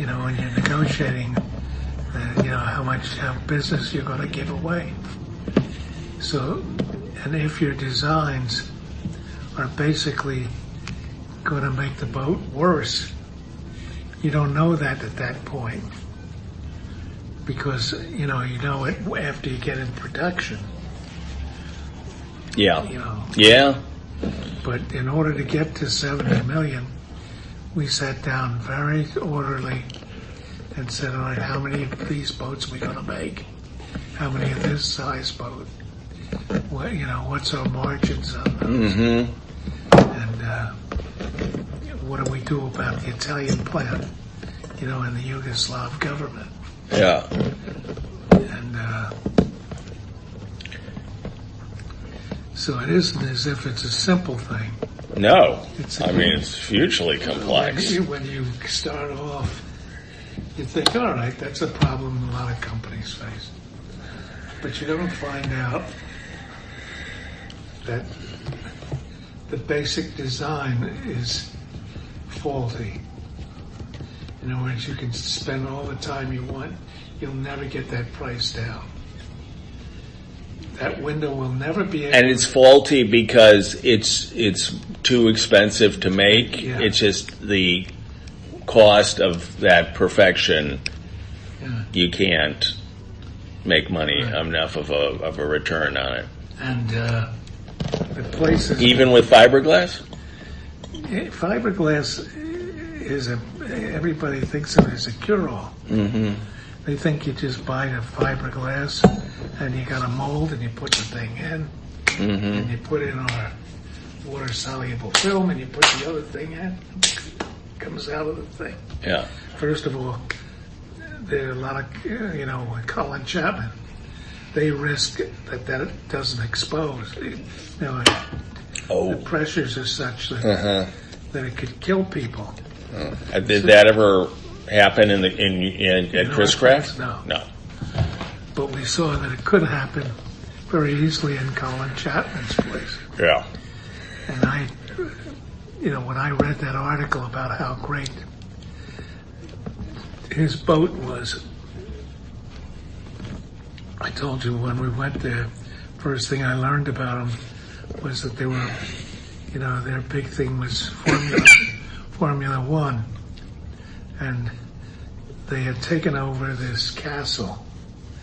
when you're negotiating, how business you're going to give away. So, and if your designs are basically going to make the boat worse, you don't know that at that point, because you know it after you get in production. Yeah. Yeah. But in order to get to 70 million, we sat down very orderly and said, all right, how many of these boats are we going to make? How many of this size boat? What, what's our margins on those? Mm-hmm. And what do we do about the Italian plant, and the Yugoslav government? Yeah. And so it isn't as if it's a simple thing. No. It's hugely complex. When you start off, you think, all right, that's a problem a lot of companies face. But you're going to find out that the basic design is faulty. In other words, you can spend all the time you want, you'll never get that price down. That window will never be able. And it's faulty because it's too expensive to make. Yeah. It's just the cost of that perfection. Yeah. You can't make money enough of a return on it. And the places, even with fiberglass. Fiberglass is everybody thinks of it as a cure-all. Mm-hmm. They think you just buy the fiberglass and you got a mold and you put the thing in, mm-hmm. and you put in our water-soluble film and you put the other thing in, it comes out of the thing. Yeah. First of all, there are a lot of, with Colin Chapman, they risk that it doesn't expose. The pressures are such that that it could kill people. Did that ever happen at Chris Craft? No. But we saw that it could happen very easily in Colin Chapman's place. Yeah. And when I read that article about how great his boat was, I told you when we went there, first thing I learned about them was that they were, their big thing was Formula One. And they had taken over this castle.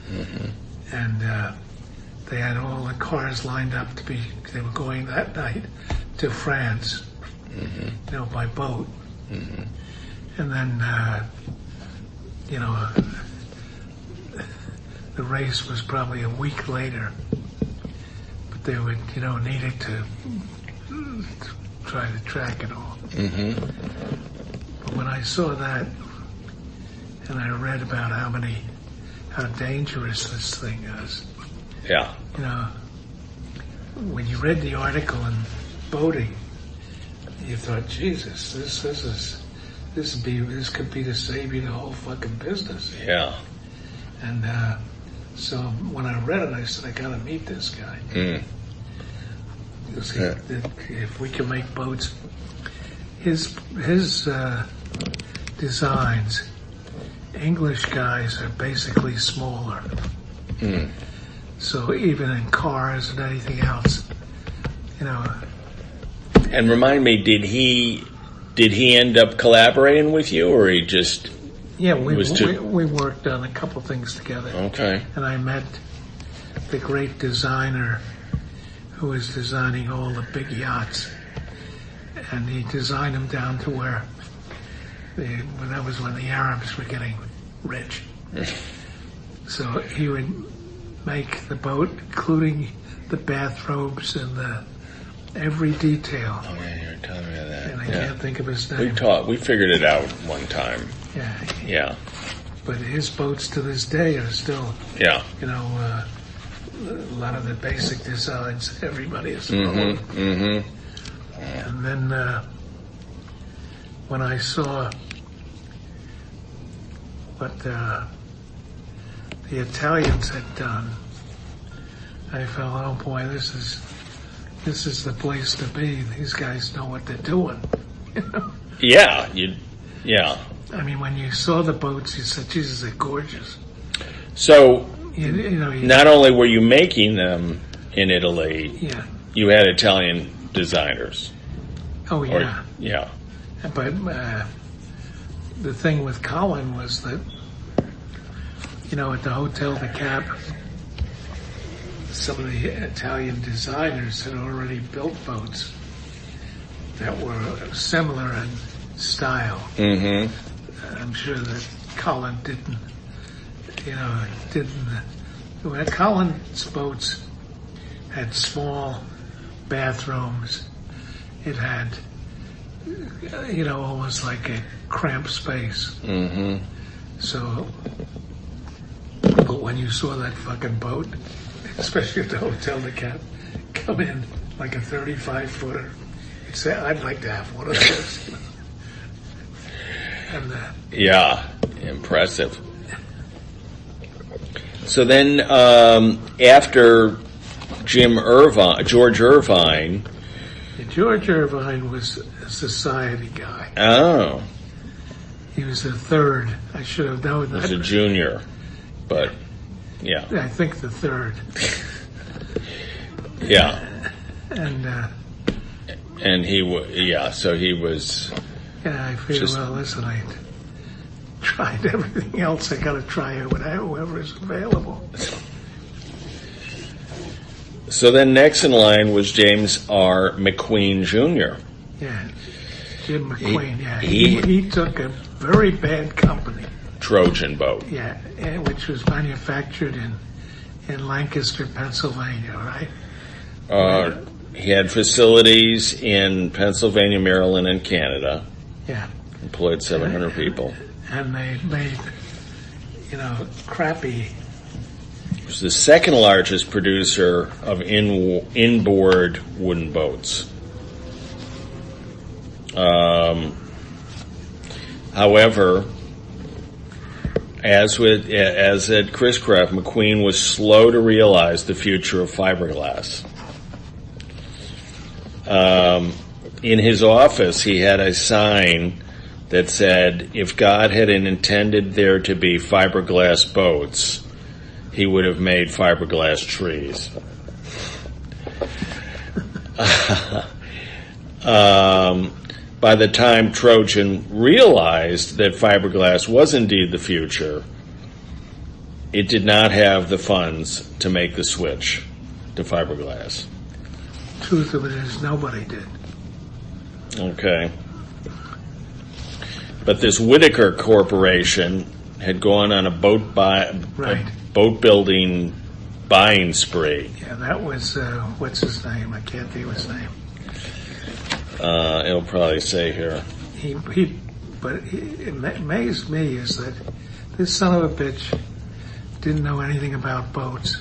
Mm-hmm. And they had all the cars lined up they were going that night to France, mm-hmm. By boat. Mm-hmm. And then, the race was probably a week later. But they would, needed to try to track it all. Mm-hmm. But when I saw that, and I read about how dangerous this thing is. Yeah. When you read the article in boating, you thought, Jesus, this could be to save you the whole fucking business. Yeah. And so when I read it, I said, I gotta meet this guy. Mm. If we can make boats, his designs, English guys are basically smaller. Mm. So even in cars and anything else, And remind me, did he end up collaborating with you, or he just? Yeah, we worked on a couple things together. Okay. And I met the great designer who was designing all the big yachts, and he designed them down to where that was when the Arabs were getting rich. So he would make the boat, including the bathrobes and every detail. Oh yeah, you were telling me that. And I can't think of his name. We figured it out one time. Yeah. Yeah. But his boats to this day are still, yeah. A lot of the basic designs everybody is following. Mm-hmm. And then when I saw what the Italians had done, I felt, oh boy, this is the place to be. These guys know what they're doing. Yeah, yeah. I mean, when you saw the boats, you said, Jesus, they're gorgeous. So, You not only were you making them in Italy, yeah. you had Italian designers. Oh, yeah. Yeah. But the thing with Colin was that, at the Hotel de Cap, some of the Italian designers had already built boats that were similar in style. Mm-hmm. I'm sure that Colin didn't. Colin's boats had small bathrooms. It had, almost like a cramped space. Mm-hmm. So, but when you saw that fucking boat, especially at the Hotel de Cap, come in like a 35-footer, you'd say, I'd like to have one of those. And yeah, impressive. So then, after George Irvine. George Irvine was a society guy. Oh. He was the third. I should have known that. He was a junior, but yeah. I think the third. Yeah. And he so he was. Yeah, I figured, listen, I tried everything else. I got to try it with whoever is available. So then next in line was James R. McQueen Jr. Yeah, Jim McQueen, He took a very bad company. Trojan boat. Yeah, which was manufactured in Lancaster, Pennsylvania, right? He had facilities in Pennsylvania, Maryland, and Canada. Yeah. Employed 700 people. And they made, crappy. It was the second largest producer of inboard wooden boats. However, as at Chris Craft, McQueen was slow to realize the future of fiberglass. In his office, he had a sign that said, if God had intended there to be fiberglass boats, he would have made fiberglass trees. By the time Trojan realized that fiberglass was indeed the future, it did not have the funds to make the switch to fiberglass. Truth of it is, nobody did. Okay. But this Whitaker Corporation had gone on a boat building buying spree. Yeah, that was what's his name? I can't think of his name. It'll probably say here. But it amazed me is that this son of a bitch didn't know anything about boats.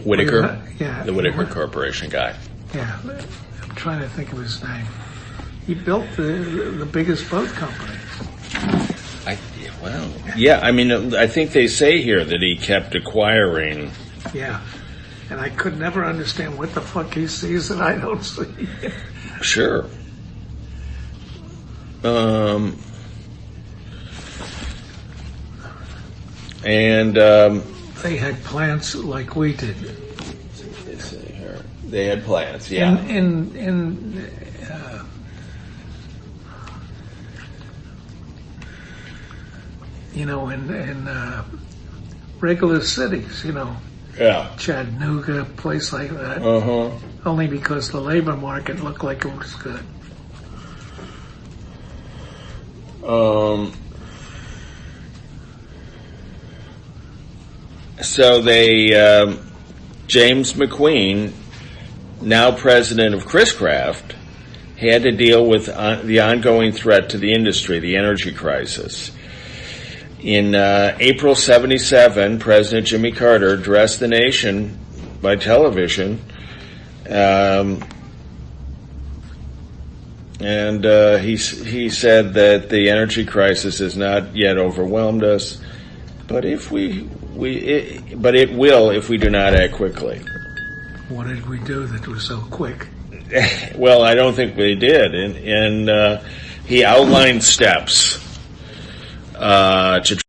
Whitaker? Yeah. The Whitaker Corporation guy. Yeah, I'm trying to think of his name. He built the biggest boat company. I think they say here that he kept acquiring. Yeah, and I could never understand what the fuck he sees that I don't see. Sure. They had plants like we did. They had plants, yeah. In regular cities, Yeah. Chattanooga, place like that. Only because the labor market looked like it was good. So James McQueen, now president of Chris Craft, had to deal with the ongoing threat to the industry, the energy crisis. In April '77, President Jimmy Carter addressed the nation by television, and he said that the energy crisis has not yet overwhelmed us, but it will if we do not act quickly. What did we do that was so quick? Well, I don't think we did, and he outlined steps. to